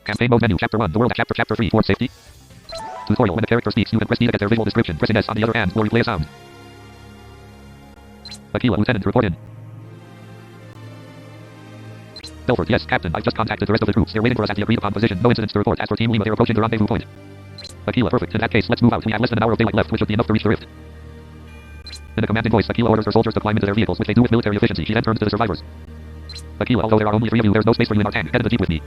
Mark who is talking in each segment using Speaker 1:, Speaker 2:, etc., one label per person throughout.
Speaker 1: Campaign mode menu. Chapter 1. The world. Chapter 3. Port safety. Tutorial. When a character speaks, you can press D to get their visual description. Pressing S on the other hand will replay a sound. Aquila, Lieutenant, report in. Belfort, yes, Captain. I've just contacted the rest of the troops. They're waiting for us at the agreed upon position. No incidents to report. As for Team Lima, they're approaching the rendezvous point. Aquila, perfect. In that case, let's move out. We have less than an hour of daylight left, which should be enough to reach the rift. In a commanding voice, Aquila orders her soldiers to climb into their vehicles, which they do with military efficiency. She then turns to the survivors. Aquila, although there are only 3 of you, there's no space for you in our tank. Head in the jeep with me.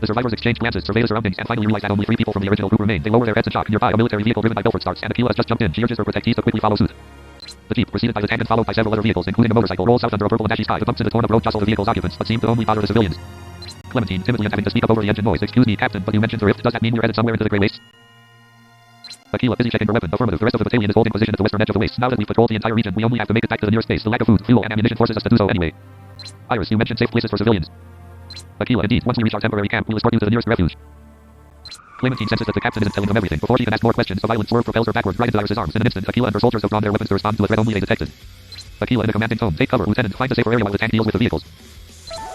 Speaker 1: The survivors exchange glances, survey the surroundings, and finally realize that only 3 people from the original group remain. They lower their heads in shock. Nearby, a military vehicle driven by Belfort starts, and Aquila has just jumped in. She urges her protectees to quickly follow suit. The jeep, preceded by the tank and followed by several other vehicles, including a motorcycle, rolls out under a purple and ashy sky. The bumps in the torn up road jostle the vehicle's occupants, but seem to only bother the civilians. Clementine, timidly and having to speak up over the engine noise. Excuse me, Captain, but you mentioned the rift. Does that mean we're headed somewhere into the Grey Wastes? Aquila, busy checking her weapon. Affirmative. The rest of the battalion is holding position at the western edge of the wastes. Now that we've patrolled the entire region, we only have to make it back to the nearest base. The lack of food, fuel, and ammunition forces us to do so anyway. Iris, you mentioned safe places for civilians. Aquila, indeed. Once we reach our temporary camp, we'll escort you to the nearest refuge. Clementine senses that the captain isn't telling them everything. Before she can ask more questions, a violent swerve propels her backwards right into Iris' arms. In an instant, Aquila and her soldiers have drawn their weapons to respond to a threat only they detected. Aquila, in a commanding tone, take cover, Lieutenant. Find a safer area while the tank deals with the vehicles.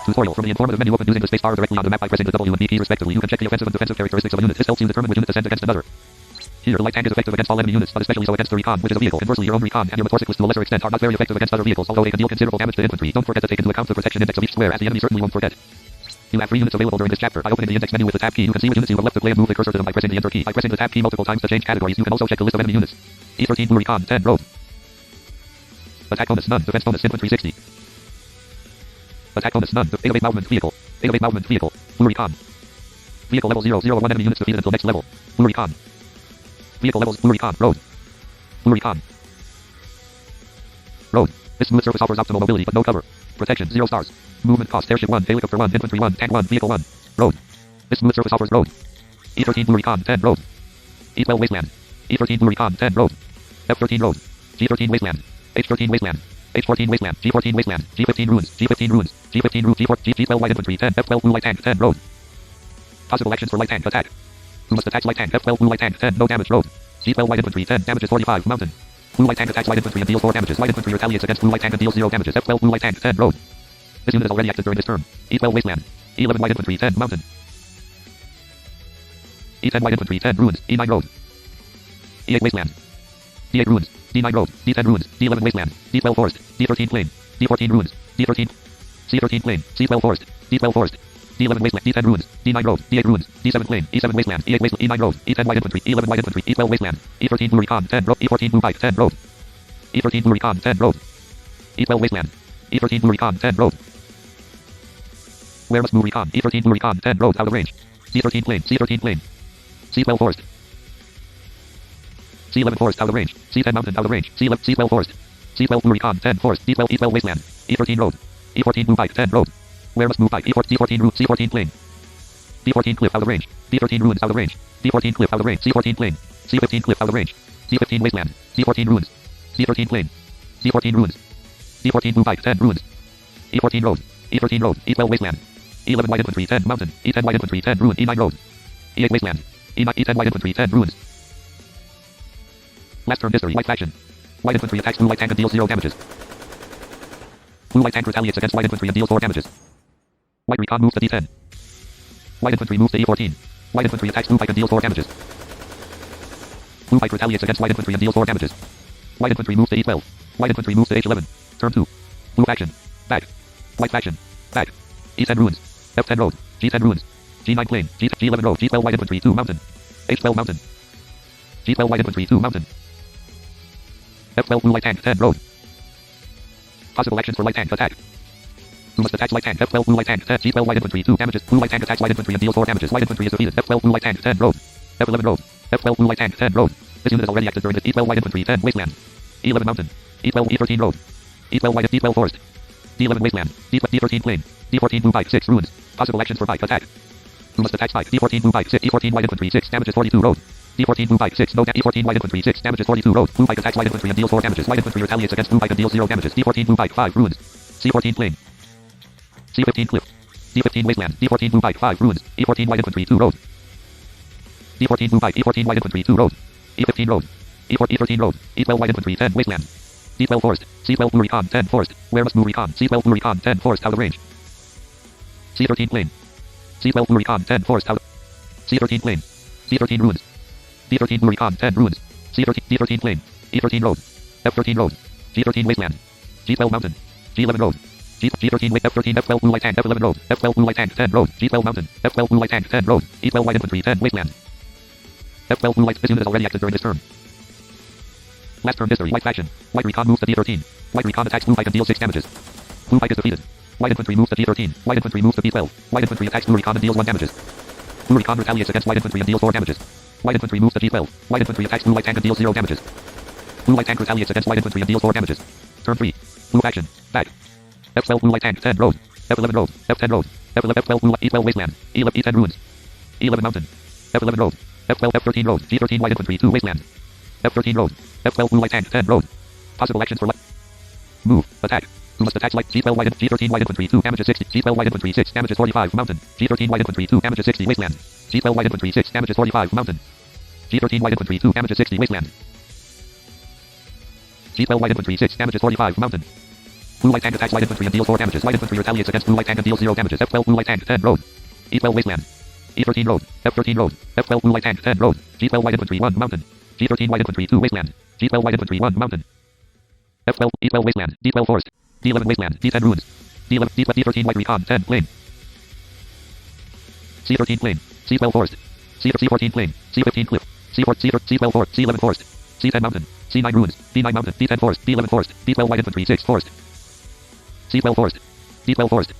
Speaker 1: Tutorial. From the informative menu, open using the spacebar directly on the map by pressing the W and B keys respectively. You can check the offensive and defensive characteristics of a unit. This helps you determine which unit to send against another. Here, the light tank is effective against all enemy units, but especially so against the recon, which is a vehicle. Conversely, your own recon and your motorcyclists to a lesser extent are not very effective against other vehicles, although they can deal considerable damage to infantry. Don't forget to take into account the protection index of each square, as the enemy certainly won't forget. You have 3 units available during this chapter. By opening the index menu with the tab key, you can see which units you have left to play and move the cursor to them by pressing the enter key. By pressing the tab key multiple times to change categories, you can also check the list of enemy units. E13 Blue Recon 10 Road. Attack bonus none. Defense bonus infantry 60. Attack bonus none. Evade movement vehicle. Evade movement vehicle. Blue Recon. Vehicle level 001 enemy units defeated until next level. Blue Recon. Vehicle levels Blue Recon Road. Blue Recon. Road. This smooth surface offers optimal mobility but no cover. Protection 0 stars. Movement cost airship 1, helicopter 1, infantry 1, tank 1, vehicle 1. Road. This smooth surface offers road. E13 Blue Recon 10 road. E12 Wasteland. E13 Blue Recon 10 road. F13 road. G13 Wasteland. H13 Wasteland. H14 Wasteland. G14 Wasteland. G15 Ruins. G15 Ruins. G15 Ruins. G12 Light Infantry 10. F12 Blue Light Tank 10 road. Possible actions for light tank attack. Who must attach light tank? F12 Blue Light Tank 10 no damage road. G12 Light Infantry 10 damages 45 mountain. Blue Light Tank attacks light infantry and deals 4 damages. Light infantry retaliates against Blue Light Tank and deals 0 damages. F12 Blue Light Tank 10 road. This unit is already active during this turn. E12 Wasteland. E11 Light Infantry 10 mountain. E10 Light Infantry 10 ruins. E9 road. E8 Wasteland. D8 ruins. D9 road. D10 ruins. D11 Wasteland. D12 forest. D13 plain. D14 ruins. D13. C13 plain. C12 forest. D12 forest. D11 Wasteland. D10 ruins. D9 road. D8 ruins. D7 plain. E7 Wasteland. E8 Wasteland. E9 road. E10 Light Infantry. E11 Light Infantry. E12 Wasteland. E13 Blue Recon 10 road. E14 Blue Bike 10 road. E13 Blue Recon 10 road. E12 Wasteland. E13 Blue Recon 10 road. Where must Blue Recon? E13 Blue Recon 10 road out of range. C13 plain. C13 plain. C12 forest. C11 forest out of range. C10 mountain out of range. C12 forest. C12 Blue Recon 10 forest. D12 E12 Wasteland. E13 road. E14 Blue Bike 10 road. Where must move bike? D14 route. C14 plain. D14 cliff out of range. D13 ruins out of range. D14 cliff out of range. C14 plain. C15 cliff out of range. D15 Wasteland. D14 ruins. D13 plain. D14 ruins. D14 Blue Bike 10 ruins. E14 road. E13 road. E12 Wasteland. E11 Light Infantry 10 mountain. E10 Light Infantry 10 ruin. E9 road. E8 Wasteland. E10 Light Infantry 10 ruins. Last turn history. Light faction. Light Infantry attacks Blue Light Tank and deals 0 damages. Blue Light Tank retaliates against Light Infantry and deals 4 damages. Light Recon moves to D10. Light Infantry moves to E14. Light Infantry attacks Blue Bike and deals 4 damages. Blue Bike retaliates against Light Infantry and deals 4 damages. Light Infantry moves to E12. Light Infantry moves to H11. Turn 2. Blue faction. Back. Light faction. Back. E10 ruins. F10 road. G10 ruins. G9 plain. G11 road. G12 Light Infantry 2 mountain. H12 mountain. G12 Light Infantry 2 mountain. F12 Blue Light Tank 10 road. Possible actions for light tank attack. Who must attach light tank? F12 Blue Light Tank 10. G12 Light Infantry 2 damages. Blue Light Tank attacks Light Infantry and deals 4 damages. Light Infantry is defeated. F12 Blue Light Tank 10 road. F11 road. F12 Blue Light Tank 10 road. This unit is already active during this. E12 Light Infantry 10 Wasteland. E11 mountain. E12 E13 road. E12 Light D12 forest. D11 Wasteland. D13 plain. D14 Blue Bike 6 ruins. Possible actions for bike attack. Who must attach bike? D14 Blue Bike 6. E14 Light Infantry 6 damages 42 road. D14 Blue Bike 6 no E14 Light Infantry 6 damages 42 road. Blue Bike attacks Light Infantry and deals 4 damages. Light Infantry retaliates against Blue Bike and deals 0 damages. D14 Blue Bike 5 ruins. C14 plain. C15 cliff. D15 Wasteland. D14 Blue Bike 5 ruins. E14 Light Infantry 2 road. D14 Blue Bike. E14 Light Infantry 2 road. E15 road. E13 road. E12 Light Infantry 10 Wasteland. D12 forest. C12 Blue Recon 10 forest. Where must Blue Recon? C12 Blue Recon 10 forest out of range. C13 plain. C12 Blue Recon 10 forced out. C13 plane. D13 ruins. D13 Blue Recon 10 ruins. C13 D13 plane. E13 road. F13 road. G13 wasteland. G12 mountain. G11 road. G13 F13 F12 blue light tank F11 road. F12 blue light tank 10 road. G12 mountain. F12 blue light tank 10 road. E12 light infantry 10 wasteland. F12 blue light. This unit is already active during this turn. Last turn history. White faction. White recon moves to D13. White recon attacks blue light and deals 6 damages. Blue light is defeated. White infantry moves to D13. White infantry moves to B12. White infantry attacks blue recon and deals 1 damages. Blue recon retaliates against white infantry and deals 4 damages. White infantry moves to G12. White infantry attacks blue light tank and deals 0 damages. Blue light tank retaliates against white infantry and deals 4 damages. Turn 3. Blue faction. Back. F12 blue light tank 10 road. F11 road. F10 road. F11 F12 blue light E12 wasteland. E11 E10 ruins. E11 mountain. F11 road. F12 F13 road. G13 white infantry 2 wasteland. F13 road. F12 blue light tank 10 road. Possible actions for light. Move. Attack. Who must attack light G12 white G13 white infantry 2 damages 60. G12 white infantry 6 damages 45 mountain. G13 white infantry 2 damages 60 wasteland. G12 white infantry 6 damages 45 mountain. G13 white infantry 2 damages 60 wasteland. G12 white infantry 6 damages 45 mountain. Blue light tank attacks light infantry and deals 4 damages. Light infantry retaliates against blue light tank and deals 0 damages. F12 blue light tank 10 road. E12 wasteland. E13 road. F13 road. F12 blue light tank 10 road. G12 white infantry 1 mountain. G13 white infantry 2 wasteland. G12 white infantry 1 mountain. F12 E12 wasteland. D12 forest. D11 wasteland. D10 ruins. D11 D12 D13 white recon 10 plane. C13 plane. C12 forest. C14 plane. C15 cliff. C12 forest. C11 forest. C10 mountain. C9 ruins. D9 mountain. D10 forest. D11 forest. D12 white infantry 6 forest. C12 forest. D12 forest.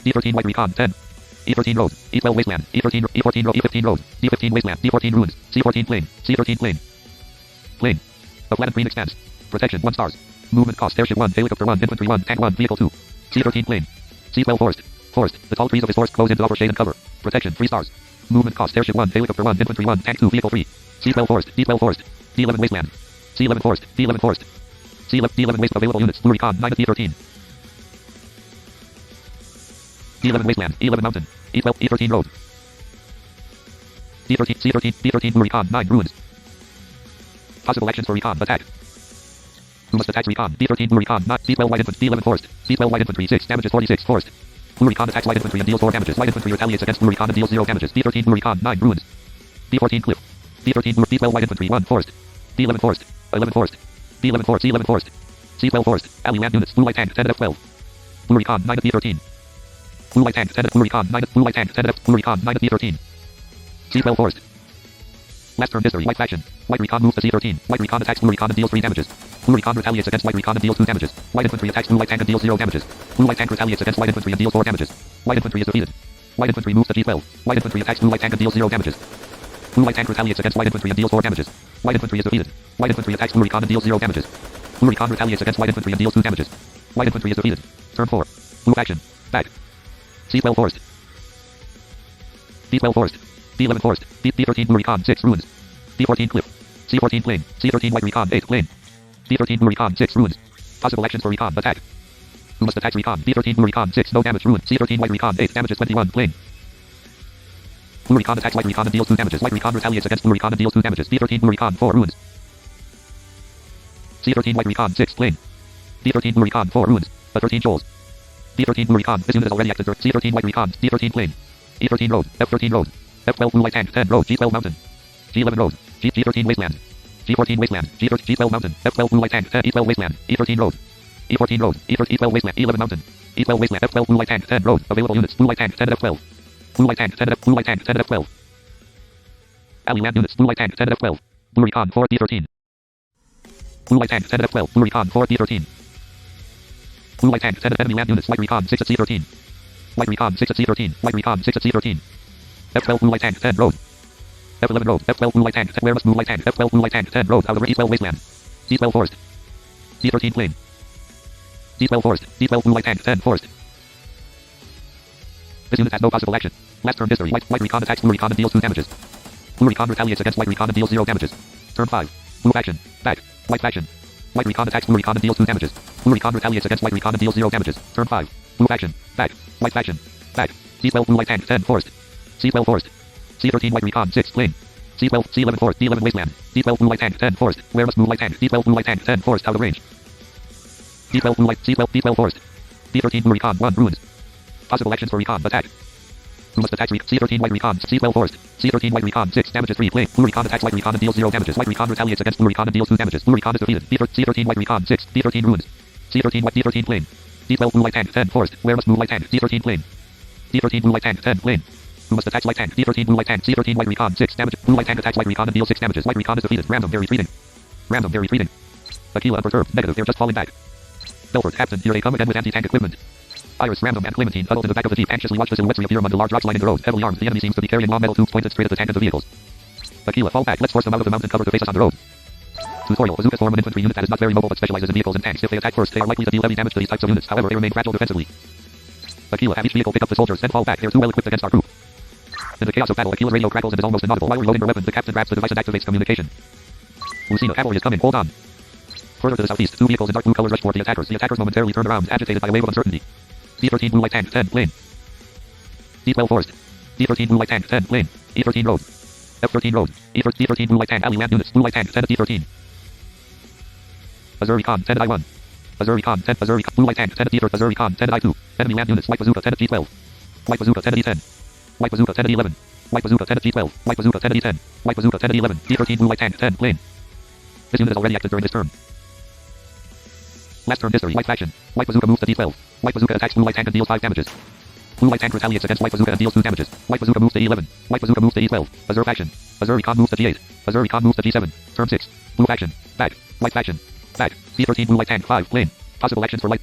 Speaker 1: D13 white recon 10. E13 road. E12 wasteland. E13 E14 road. E15 road. D15 wasteland. D14 ruins. C14 plane. C13 plane. Plane. A flat and green expanse. Protection 1 stars. Movement cost airship 1, helicopter 1, infantry 1, tank 1, vehicle 2. C13 plane. C12 forest. Forest. The tall trees of this forest close in to offer shade and cover. Protection 3 stars. Movement cost airship 1, helicopter 1, infantry 1, tank 2, vehicle 3. C12 forest. D12 forest. D11 wasteland. C11 forest. D11 forest. D11 waste available units. Blue recon 9 at D13. D11 wasteland. E11 mountain. E12 E13 road. D13 C13 D13 blue recon 9 ruins. Possible actions for recon attack. Who must attack recon? D13 blue recon, not D12 white infantry, D11 forest. D12 white infantry 6 damages 46 forest. Blue recon attacks light infantry and deals 4 damages. Light infantry retaliates against blue recon and deals 0 damages. D13 blue recon 9 ruins. D14 cliff. D13 blue D12 white infantry 1 forest. D11 forest. 11 forest. D11 forest. C11 forest. C12 forest. Ally land units. Blue light tank 10 at F12. Blue recon 9 at D13. Blue light tank 10 at blue recon 9 at blue light tank 10 at blue recon 9 at D13. C12 forest. Last turn history. White faction. White recon moves to C13. White recon attacks blue recon and deals 3 damages. Blue recon retaliates against white recon and deals 2 damages. White infantry attacks blue light tank and deals 0 damages. Blue light tank retaliates against white infantry and deals 4 damages. White infantry is defeated. White infantry moves to G12. White infantry attacks blue light tank and deals 0 damages. Blue light tank retaliates against white infantry and deals 4 damages. White infantry is defeated. White infantry attacks blue recon and deals 0 damages. Blue recon retaliates against white infantry and deals 2 damages. White infantry is defeated. Turn 4. Blue faction. Back. C12 forest. D12 forest. D11 forest. D13 blue recon 6 ruins. D14 cliff. C14 plane. C13 white recon 8 plane. D13 blue recon 6 ruins. Possible actions for recon attack. Who must attack recon? D13 blue recon 6 no damage ruin. C13 white recon 8 damages 21 plane. Blue recon attacks white recon and deals 2 damages. White recon retaliates against blue recon and deals 2 damages. D13 blue recon 4 ruins. C13 white recon 6 plane. D13 blue recon 4 ruins. A13 shoals. D13 blue recon. This unit is already active. C13 white recon. D13 plane. E13 road. F13 road. F12 blue light tank 10 road. G12 mountain. G11 road. G13 wasteland. G14 wasteland. G12 mountain. F12 blue light tank 10 E12 wasteland. E13 road. E14 road. E12 wasteland. E11 mountain. E12 wasteland. F12 blue light tank 10 road. Available units. Blue light tank 10 at F12. Blue light tank 10 at F. Blue light tank 10 at F12. Ally land units. Blue light tank 10 at F12. Blue recon 4 at D13. Blue light tank 10 at F12. Blue recon 4 at D13. Blue light tank 10 at enemy land units. White recon 6 at C13. White recon 6 at C13. White recon 6 at C13. F12 blue light tank 10 road. F11 road. F12 blue light tank 10. Where must blue light tank? F12 blue light tank 10 road. Out of E12 wasteland. D12 forest. D13 plane. D12 forest. D12 blue light tank 10 forest. This unit has no possible action. Last turn history. White recon attacks blue recon and deals 2 damages. Blue recon retaliates against white recon and deals 0 damages. Turn 5. Blue faction. Back. White faction. White recon attacks blue recon and deals 2 damages. Blue recon retaliates against white recon and deals 0 damages. Turn 5. Blue faction. Back. White faction. Back. D12 blue light tank 10 forest. C12 forest. C13 white recon 6 plane. C12 C11 forest. D11 wasteland. D12 blue light tank 10 forest. Where must blue light tank? D12 blue light tank 10 forest out of range. D12 blue light C12 D12 forest. D13 blue recon 1 ruins. Possible actions for recon attack. Who must attack C13 White Recon. C12 Forest. C13 White Recon. 6 damages 3 plain. Blue Recon attacks White Recon and deals 0 damages. White Recon retaliates against Blue Recon and deals 2 damages. Blue Recon is defeated. C13 White Recon. 6. D13 runes. C13 White. D13 plain. D12 Blue Light Tank. 10 Forest. Where must move Light Tank. D13 plain. D13 Blue Light Tank. 10 plain. Who must attack Light Tank. D13 Blue Light Tank. C13 White Recon. 6 damage. Blue Light Tank attacks White Recon and deals 6 damages. White Recon is defeated. Random. They're retreating. Random. They're retreating. Aquila unperturbed. Negative. They're just falling back. Belfort. Captain. Here they come again with anti-tank equipment. Iris, Random, and Clementine huddled in the back of the jeep anxiously watch the silhouettes reappear among the large rocks lining the road. Heavily armed, the enemy seems to be carrying long metal tubes pointed straight at the tank and the vehicles. Aquila, fall back. Let's force them out of the mountain cover to face us on the road. Tutorial. Bazookas form an infantry unit that is not very mobile but specializes in vehicles and tanks. If they attack first, they are likely to deal heavy damage to these types of units. However, they remain fragile defensively. Aquila, have each vehicle pick up the soldiers, then fall back. They're too well equipped against our group. In the chaos of battle, Aquila's radio crackles and is almost inaudible. While reloading her weapon, the captain grabs the device and activates communication. Lucina, cavalry is coming. Hold on. Further to the southeast, 2 vehicles in dark blue colors rush toward the attackers. The attackers momentarily turn around, agitated by a wave of uncertainty. D13 Blue Light Tank, 10 plain. D12 Forest. D13 Blue Light Tank, 10 plain. E13 Road. F13 Road. D13 Blue Light Tank, alley land units. Blue Light Tank, 10 at D13. Azuri Khan, 10 at I1. Azuri Khan, 10. Azuri Blue Light Tank, 10 at D13. Azuri Khan, 10 at I2. Enemy land units. White Bazooka, 10 at G12. White Bazooka, 10 at E10. White Bazooka, 10 at E11. White Bazooka, 10 at G12. White Bazooka, 10 at E10. White Bazooka, 10 at E11. D13 Blue Light Tank, 10 plain. This unit has already acted during this turn. Last turn history. White faction. White Bazooka moves to D12. White Bazooka attacks Blue Light Tank and deals 5 damages. Blue Light Tank retaliates against White Bazooka and deals 2 damages. White Bazooka moves to E11. White Bazooka moves to E12. Azure faction. Azuri Khan moves to G8. Azuri Khan moves to G7. Turn 6. Blue faction. Back. White faction. Back. D13 Blue Light Tank 5 plain. Possible actions for light.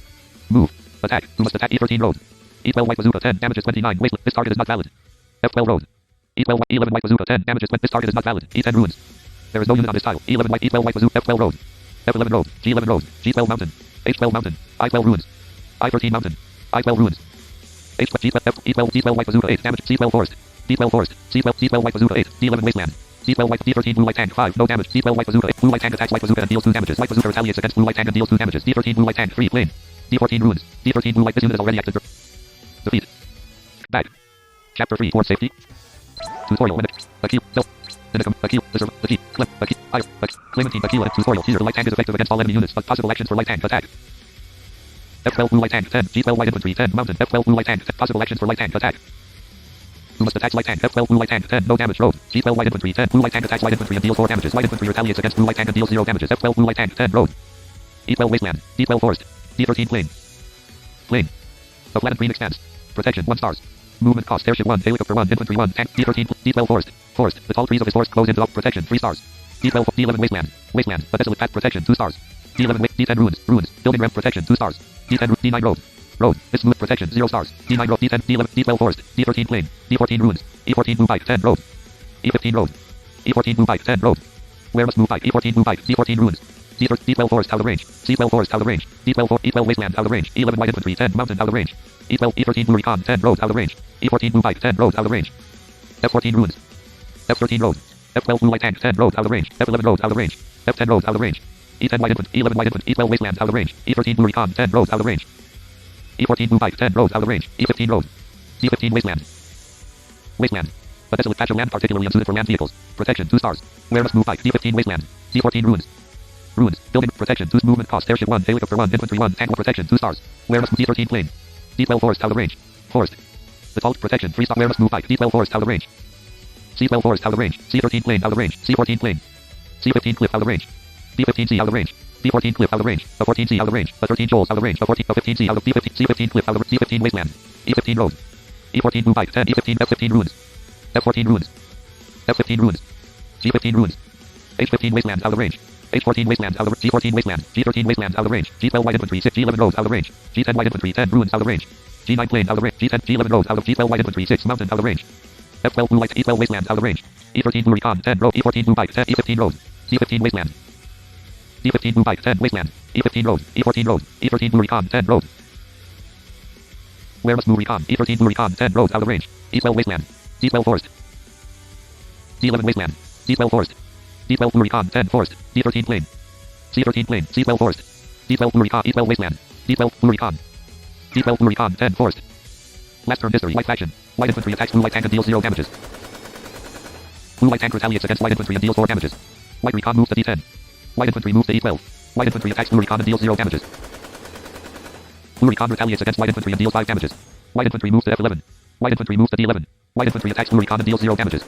Speaker 1: Move. Attack. Who must attack E13 Road. E12 White Bazooka 10 damages 29. Wasteland. This target is not valid. F12 Road. E12 E11 White Bazooka 10 damages. This target is not valid. E10 ruins. There is no unit on this tile. E11 White E12 White Bazooka F12 Road. F11 Road. G11 Road. G12 Mountain. H12 Mountain. I12 ruins. I13 Mountain. I12 ruins. H12 E12 D12 White Bazooka 8 damage. C12 Forest. D12 Forest. D12 White Bazooka 8. D11 Wasteland. D12 White D13 Blue Light Tank 5 no damage. D12 White Bazooka 8. Blue Light Tank attacks White Bazooka and deals 2 damages. White Bazooka retaliates against Blue Light Tank and deals 2 damages. D13 Blue Light Tank 3 plain. D14 ruins. D13 Blue Light. This unit is already active. Defeat. Back. Chapter 3 for safety. Tutorial limit. Aquila. Unicum. Aquila. Deserve. Defeat. Clip. Aquila. Iron. Clementine. Aquila. Tutorial. Here. Light Tank is effective against all enemy units. But possible actions for Light Tank. Attack. F12 Blue Light Tank 10. G12 White Infantry 10 Mountain. F12 Blue Light Tank 10. Possible actions for Light Tank. Attack. Who must attack Light Tank. F12 Blue Light Tank 10. No damage. Road. G12 White Infantry 10. Blue Light Tank attacks White Infantry and deals 4 damages. White Infantry retaliates against Blue Light Tank and deals 0 damages. F12 Blue Light Tank 10. Road. E12 Wasteland. D12 Forest. D13 Plain. Plain. The flat and green expanse. Protection 1 stars. Movement cost. Airship 1. Helicopter 1. Infantry 1. Tank. D13. D12 Forest. Forest. The tall trees of this forest close into protection 3 stars. D12. D11 Wasteland. Wasteland. The desolate path protection 2 stars. D11 D10 ruins. Ruins. Building ramp protection 2 stars. D10 D9 road. Road. This smooth protection 0 stars. D9 road. D10 D11 D12 forest. D13 plain. D14 ruins. E14 blue bike 10 road. E15 road. E14 blue bike 10 road. Where must move bike. E14 blue bike. D14 ruins. D12 forest out of range. C12 forest out of range. D12 E12 wasteland out of range. E11 white infantry 10 mountain out of range. E12 E13 blue recon 10 road out of range. E14 blue bike 10 road out of range. F14 ruins. F13 road. F12 blue light tank 10 road out of range. F11 road out of range. F10 road out of range. E10 white infantry. E11 white infantry. E12 wasteland out of range. E13 blue recon 10 road out of range. E14 blue bike 10 road out of range. E15 road. D15 wasteland. Wasteland. A desolate patch of land particularly unsuited for land vehicles. Protection 2 stars. Where must move bike. D15 wasteland. D14 ruins. Ruins. Building protection 2 movement cost. Airship 1. Helicopter 1. Infantry 1. Tank 1 protection 2 stars. Where must D13 plane. D12 forest out of range. Forest. Default protection 3 star. Where must move bike. D12 forest out of range. C12 forest out of range. C13 plane out of range. C14 plane. C15 cliff out of range. D15C out of range. D14 cliff out of range. A14C out of range. A13 Joels out of range. A15C out of D15. C15 cliff out of D15 wasteland. E15 road. E14 blue bike 10. E15 F15 ruins. F14 ruins. F15 ruins. G15 ruins. H15 wasteland out of range. H14 wasteland out of G14 wasteland. G13 wasteland out of range. G12 white infantry 6. G11 road out of range. G10 white infantry 10 ruins out of range. G9 plane out of range. G10 G11 road out of G12 white infantry 6 mountain out of range. F12 blue light E12 wasteland out of range. E13 blue recon 10 road. E14 blue bike 10 E15 road. D15 wasteland. D15 blue bike 10 wasteland. E15 road. E14 road. E13 blue recon 10 road. Where must move recon? E13 blue recon 10 road out of range. E12 wasteland. D12 forest. D11 wasteland. D12 forest. D12 blue recon 10 forest. D13 plane. C13 plane. C12 forest. D12 blue recon. E12 wasteland. D12 blue recon. D12 blue recon 10 forest. Last turn history. White faction. White infantry attacks blue light tank and deals 0 damages. Blue light tank retaliates against white infantry and deals 4 damages. White recon moves to D10. White infantry moves to E12. White infantry attacks blue recon and deals 0 damages. Blue recon retaliates against white infantry and deals 5 damages. White infantry moves to F11. White infantry moves to D11. White infantry attacks blue recon and deals 0 damages.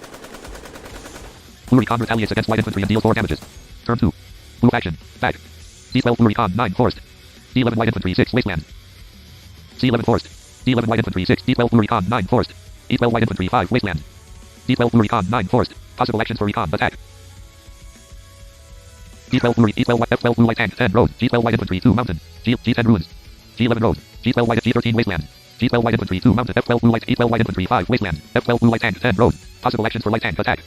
Speaker 1: Blue recon retaliates against white infantry and deals 4 damages. Turn 2. Blue action. Back. D12 blue recon 9 forced. D11 white infantry 6 wasteland. C11 forced. D11 white infantry 6. D12 blue recon 9 forced. E12 white infantry 5 wasteland. D12 blue recon 9 forced. Possible actions for recon attack. G12 blue E12 white F12 blue light tank 10 road. G12 white infantry 2 mountain. G10 ruins. G11 road. G12 white G13 wasteland. G12 white infantry 2 mountain. F12 blue light E12 white infantry 5 wasteland. F12 blue light tank 10 road. Possible actions for light tank attack.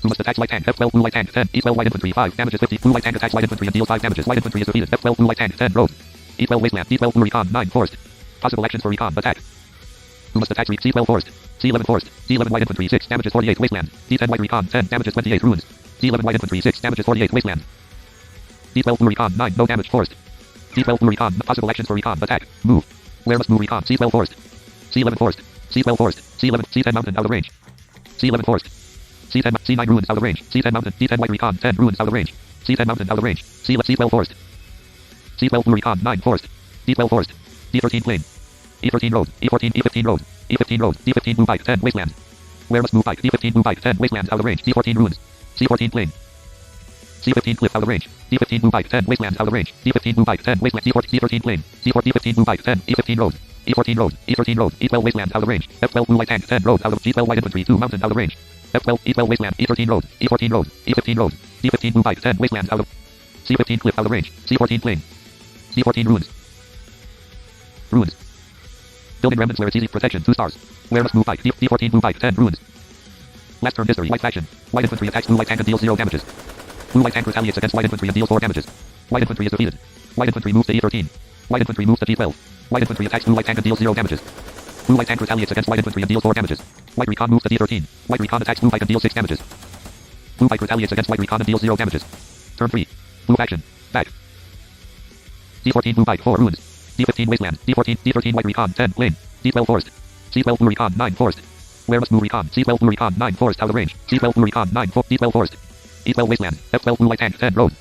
Speaker 1: Who must attack light tank? F12 blue light tank 10. E12 white infantry 5 damages 50. Blue light tank attacks light infantry and deals 5 damages. White infantry is defeated. F12 blue light tank 10 road. E12 wasteland. D12 blue recon 9 forced. Possible actions for recon attack. Who must attack C12 forced. C11 forced. D11 white infantry 6 damages 48 wasteland. D10 white recon 10 damages 28 ruins. D11 white infantry 6 damages 48 wasteland. D12 blue recon 9 no damage forced. D12 blue recon possible actions for recon attack. Move. Where must move recon? C12 forced. C11 forced. C12 forced. C11 C10 mountain out of range. C11 forced. C10 C9 ruins out of range. C10 mountain D10 white recon 10 ruins out of range. C10 mountain out of range. C12 forced. C12 blue recon 9 forced. D12 forced. D13 plane. E13 road. E14 E15 road. E15 road. D15 blue bike 10 wasteland. Where must move bike? D15 blue bike 10 wasteland out of range. D14 ruins. C14 plane. C15 cliff out of range. D15 blue bike 10 wasteland out of range. D15 blue bike 10 wasteland. D13 plane. D4 D15 blue bike 10 E15 road. E14 road. E13 road. E12 wasteland out of range. F12 blue light tank 10 road out of G12 white infantry 2 mountain out of range. F12 E12 wasteland. E13 road. E14 road. E15 road. D15 blue bike 10 wasteland out of C15 cliff out of range. C14 plane. D14 ruins. Ruins. Building remnants where it's easy protection 2 stars. Where must move bike? D14 blue bike 10 ruins. Last turn history. White faction. White infantry attacks blue light tank and deals 0 damages. Blue light tank retaliates against white infantry and deals 4 damages. White infantry is defeated. White infantry moves to E13. White infantry moves to G12. White infantry attacks blue light tank and deals 0 damages. Blue light tank retaliates against white infantry and deals 4 damages. White recon moves to D13. White recon attacks blue bike and deals 6 damages. Blue bike retaliates against white recon and deals 0 damages. Turn 3. Blue action. Back. D14 blue bike 4 ruins. D15 wasteland. D13 white recon 10 plane. D12 forced. C12 blue recon 9 forced. Where must move recon? C12 blue recon 9 forced out of range. C12 blue recon 9 D12 forced. E12 wasteland. F12 blue light tank 10 road.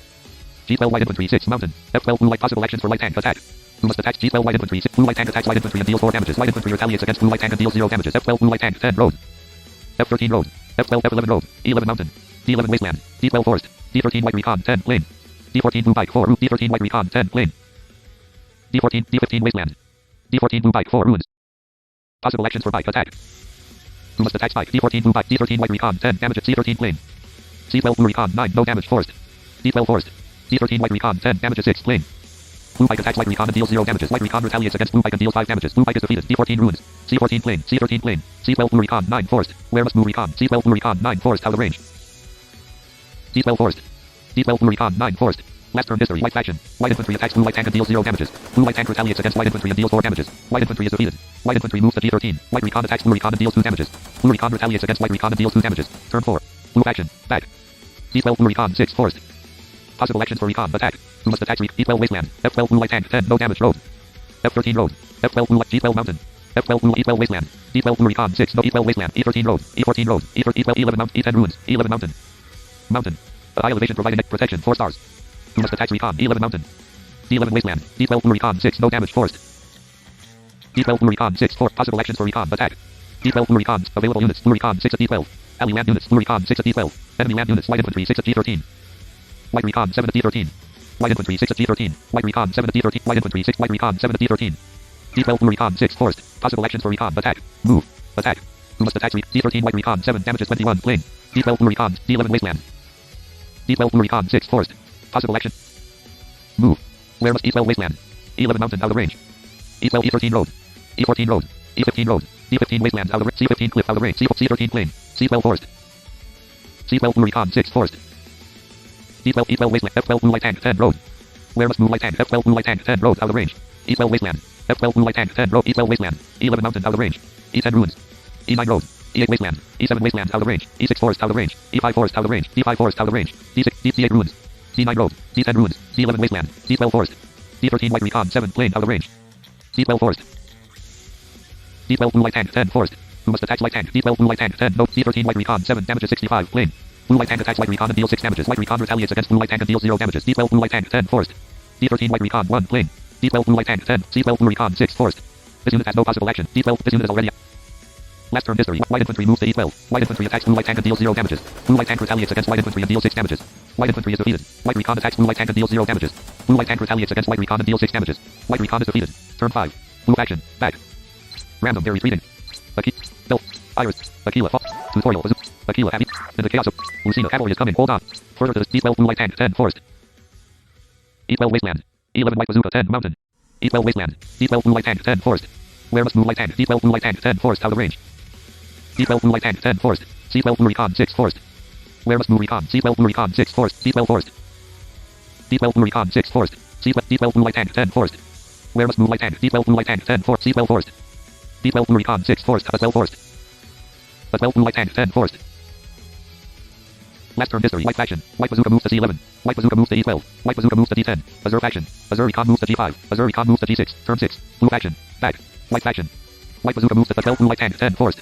Speaker 1: G12 white infantry 6 mountain. F12 blue light possible actions for light tank attack. Who must attack G12 white infantry 6. Blue light tank attacks white infantry and deals 4 damages. White infantry retaliates against blue light tank and deals 0 damages. F12 blue light tank 10 road. F13 road. F12 F11 road. E11 mountain. D11 wasteland. D12 forced. D13 white recon 10 plane. D14 blue bike 4 route. D13 white recon 10 plane. D14 D15 wasteland. D14 blue bike 4 ruins. Possible actions for bike attack. Who must attack bike? D14 blue bike. D13 white recon 10 damages. C13 plane. C12 blue recon 9 no damage forced. D12 forced. D13 white recon 10 damages 6 plane. Blue bike attacks white recon and deals 0 damages. White recon retaliates against blue bike and deals 5 damages. Blue bike is defeated. D14 ruins. C14 plane. C13 plane. C12 blue recon 9 forced. Where must move recon? C12 blue recon 9 forced out of range. D12 forced. D12 blue recon 9 forced. Last turn history. White faction. White infantry attacks blue light tank and deals 0 damages. Blue light tank retaliates against white infantry and deals 4 damages. White infantry is defeated. White infantry moves to G13. White recon attacks blue recon and deals 2 damages. Blue recon retaliates against white recon and deals 2 damages. Turn 4. Blue action. Back. D12 blue recon 6 forced. Possible actions for recon attack. Who must attack E12 wasteland. F12 blue light tank 10 no damage road. F13 road. F12 blue light G12 mountain. F12 blue E12 wasteland. D12 blue recon 6 no E12 wasteland. E13 road. E14 road. E12 11 mountain. E10 ruins. E11 mountain. Mountain. High elevation providing protection 4 stars. Who must attack recon? E11 mountain. D11 wasteland. D12 blue recon 6 no damage forced. D12 blue recon 6 4 possible actions for recon attack. D12 blue recon available units. Blue recon 6 at D12. Ally land units. Blue recon 6 at D12. Enemy land units. White infantry 6 at G13. White recon 7 at D13. White infantry 6 at D13. White recon 7 at D13. White infantry 6. White recon 7 at D13. D12 blue recon 6 forced. Possible actions for recon attack. Move. Attack. Who must attack D13 white recon 7 damages 21 plane. D12 blue recon. D11 wasteland. D12 blue recon 6 forced. Possible action. Move. Where must E12 wasteland? E11 mountain out of range. E12 E13 road. E14 road. E15 road. D15 wasteland out of range. C15 cliff out of range. C13 plane. C12 forced. C12 blue recon 6 forced. D12 E12 wasteland. F12 blue light tank 10 road. Where must move light tank? F12 blue light tank 10 road out of range. E12 wasteland. F12 blue light tank 10 road. E12 wasteland. E11 mountain out of range. E10 ruins. E9 road. E8 wasteland. E7 wasteland out of range. E6 forest out of range. E5 forest out of range. D5 forest out of range. D6 D8 ruins. D9 road. D10 ruins. D11 wasteland. D12 forest. D13 white recon 7 plane out of range. D12 forest. D12 blue light tank 10 forest. Who must attack light tank? D12 blue light tank 10 no. D13 white recon 7 damages 65 plane. Blue light tank attacks white recon and deals 6 damages. White recon retaliates against blue light tank and deals 0 damages. D12 blue light tank 10 forest. D13 white recon 1 plane. D12 blue light tank 10. C12 blue recon 6 forest. This unit has no possible action. D12 this unit is already Last turn history. White infantry moves to E12. White infantry attacks blue light tank and deals 0 damages. Blue light tank retaliates against white infantry and deals 6 damages. White infantry is defeated. White recon attacks blue light tank and deals 0 damages. Blue light tank retaliates against white recon and deals 6 damages. White recon is defeated. Turn 5. Blue action. Back. Random. They're retreating. Iris. Aquila. Tutorial. Aquila. Happy. In the chaos of Lucina. Cavalry is coming. Hold on. Further to the E12 blue light tank. 10 forest. E12 wasteland. E11 white bazooka. 10 mountain. E12 wasteland. E12 blue light tank. 10 forest. Where must blue light tank? D12 blue light tank. 10 forest out of range. D12 blue light tank. 10 forest. C12 blue recon. 6 forest. Where must blue recon? C12 blue recon. 6 forest. D12 forest. D12 blue recon. 6 forest. D12 blue light tank. 10 forest. Where must blue light tank? D12 blue light tank. 10 forest. C12 forest. D12 blue recon. 6 forest. A 12 forest. A 12 blue light tank. 10 forest. Last turn history. White faction. White bazooka moves to C11. White bazooka moves to E12. White bazooka moves to D10. Azure faction. Azure recon moves to G5. Azure recon moves to G6. Turn 6. Blue faction. Back. White faction. White bazooka moves to A12 blue light tank. 10 forest.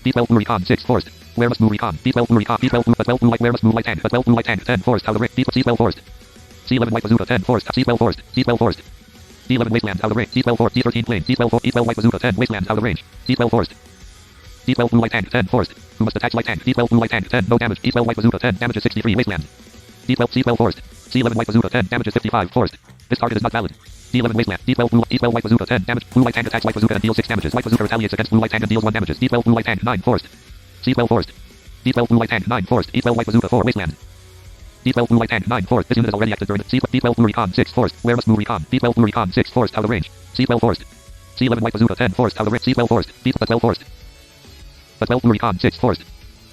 Speaker 1: D12 blue recon. 6 forest. Where must blue recon? D12 blue recon. D12 blue. A12 blue light. Where must blue light tank? A12 blue light tank. 10 forest. Out of range. C12 forest. C11 white bazooka. 10 forest. C12 forest. D12 forest. D11 wasteland out of range. D12 forest. D13 plane. D12 forest. D12 white bazooka. 10 wasteland out of range. D12 forest. D12 blue light tank. 10 forest. Who must attach light tank? D12 blue light tank. 10 no damage. D12 white bazooka. 10 damages 63 wasteland. D12 C12 forest. C11 white bazooka. 10 damages 55 forest. This target is not valid. D11 wasteland. D12 blue. D12 white bazooka. 10 damage. Blue light tank attacks white bazooka and deals 6 damages. White bazooka retaliates against blue light tank and deals 1 damages. D12 blue light tank. 9 forest. C12 forest. D12 blue light tank. 9 forest. D12 white bazooka. 4 wasteland. D12 blue light tank. 9 forest. This unit is already active during the D12 blue recon. 6 forest. Where must blue recon? D12 blue recon. 6 forest out of range. C12 forest. C11 white bazooka. 10 forest out of range. C12 forest. D12 forest. A12 blue recon. 6 forest.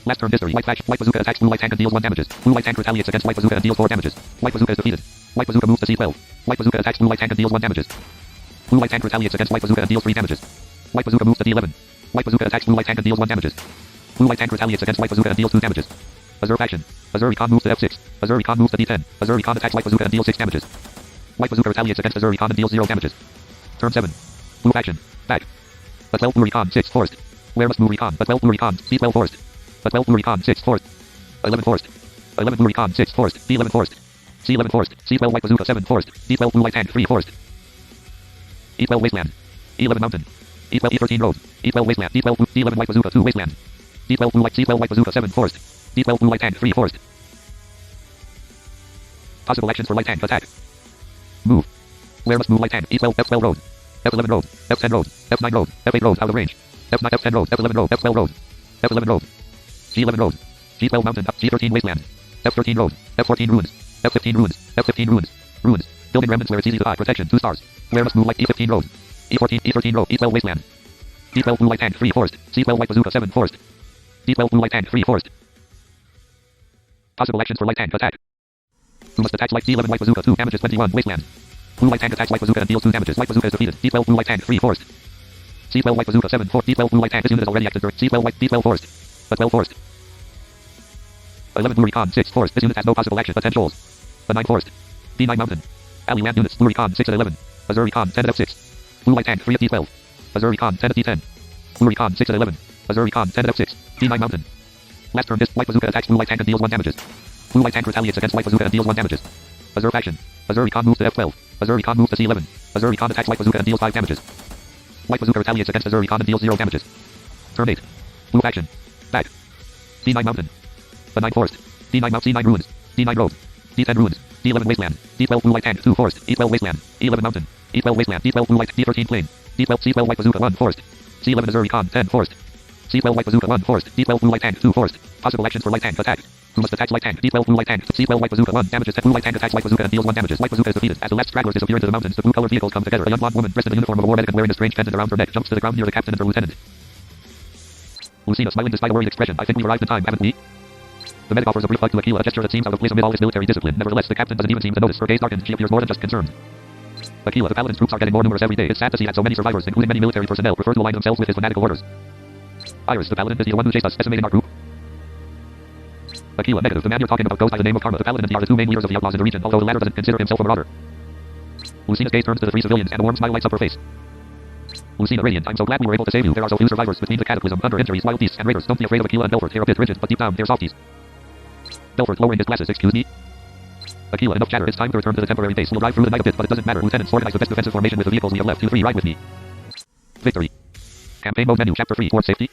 Speaker 1: Last turn history. White faction. White bazooka attacks blue light tank and deals 1 damages. Blue light tank retaliates against white bazooka and deals 4 damages. White bazooka is defeated. White bazooka moves to C12. White bazooka attacks blue light tank and deals 1 damages. Blue light tank retaliates against white bazooka and deals 3 damages. White bazooka moves to D11. White bazooka attacks blue light tank and deals 1 damages. Blue light tank retaliates against white bazooka and deals 2 damages. Azure faction. Azure recon moves to F6. Azure recon moves to D10. Azure recon attacks white bazooka and deals 6 damages. White bazooka retaliates against Azure recon and deals 0 damages. Turn 7. Blue faction. Back. A12 blue recon. 6 forest. Where must blue recon? A12 blue recon. D12 forest. A12 blue recon. 6 forest. 11 forest. 11 blue recon. 6 forest. D11 forest. C11 forest. C12 white bazooka. 7 forest. D12 blue light tank. 3 forest. E12 wasteland. E11 mountain. E12 E13 road. E12 wasteland. D12 blue. D11 white bazooka. 2 wasteland. D12 blue light. C12 white bazooka. 7 forest. D12 blue light tank. 3 forest. Possible actions for light tank attack. Move. Where must blue light tank? E12 F12 road. F11 road. F10 road. F9 road. F8 road out of range. F9 F10 road. F11 road. F12 road. F11 road. G11 road. G12 mountain. G13 wasteland. F13 road. F14 ruins. F15 ruins. F15 ruins. Ruins. Building remnants where it's easy to buy. Protection. 2 stars. Where must blue light? E15 road. E14. E13 road. E12 wasteland. D12 blue light tank. 3 forest. C12 white bazooka. 7 forest. D12 blue light tank. 3 forest. Possible actions for light tank attack. Who must attach light? D11 white bazooka. 2 damages 21 wasteland. Blue light tank attacks white bazooka and deals 2 damages. White bazooka is defeated. D12 blue light tank. 3 forest. C12 white bazooka. 7 forest. D12 blue light tank. This unit is already active during C12 white. D12 forest. A12 forest. 11 blue recon. 6 forest. This unit has no possible action. A10 shoals. A9 forest. D9 mountain. Alley land units. Blue recon. 6 at 11. Azure recon. 10 at F6. Blue light tank. 3 at D12. Azure recon. 10 at D10. Blue recon. 6 at 11. Azure recon. 10 at F6. D9 mountain. Last turn. White bazooka attacks blue light tank and deals 1 damages. Blue light tank retaliates against white bazooka and deals 1 damages. Azure faction. Azure recon moves to F12. Azure recon moves to C11. Azure recon attacks white bazooka and deals 5 damages. White bazooka retaliates against Azure recon and deals 0 damages. Turn 8. Blue faction. Back. D9 mountain. A9 forest. D9 mount. C9 ruins. D9 road. D10 ruins. D11 wasteland. D12 blue light tank. 2 forest. E12 wasteland. E11 mountain. E12 wasteland. D12 blue light. D13 plane. D12 C12 white bazooka. 1 forest. C11 Azure recon. 10 forest. C12 white bazooka. 1 forest. D12 blue light tank. 2 forest. Possible actions for light tank attack. Who must attach light tank? D12 blue light tank. C12 white bazooka. 1 damages. Blue light tank attacks white bazooka and deals 1 damages. White bazooka is defeated. As the last stragglers disappear into the mountains, the blue colored vehicles come together. A young blonde woman dressed in the uniform of a war medic and wearing a strange pendant around her neck jumps to the ground near the captain and her lieutenant. Lucina smiling despite a worried expression. I think we arrived in time, haven't we? The medic offers a brief hug to Aquila, a gesture that seems out of place amid all his military discipline. Nevertheless, the captain doesn't even seem to notice. Her gaze darkens. She appears more than just concerned. Aquila, the paladin's troops are getting more numerous every day. It's sad to see that so many survivors, including many military personnel, prefer to align themselves with his fanatical orders. Iris, the paladin, is he the one who chased us, decimating our group? Aquila, negative. The man you're talking about goes by the name of Karma. The paladin and he are the 2 main leaders of the outlaws in the region, although the latter doesn't consider himself a marauder. Lucina's gaze turns to the 3 civilians and a warm smile lights up her face. Lucina, radiant. I'm so glad we were able to save you. There are so few survivors between the cataclysm, under injuries, wild beasts, and raiders. Don't be afraid of Aquila and Belfort. They're a bit rigid, but deep down, they're softies. Belfort, lowering his glasses. Excuse me? Aquila, enough chatter. It's time to return to the temporary base. We'll drive through the night a bit, but it doesn't matter. Lieutenants, organize the best defensive formation with the vehicles we have left. 2-3, ride with me. Victory. Campaign mode menu. Chapter 3. Port safety.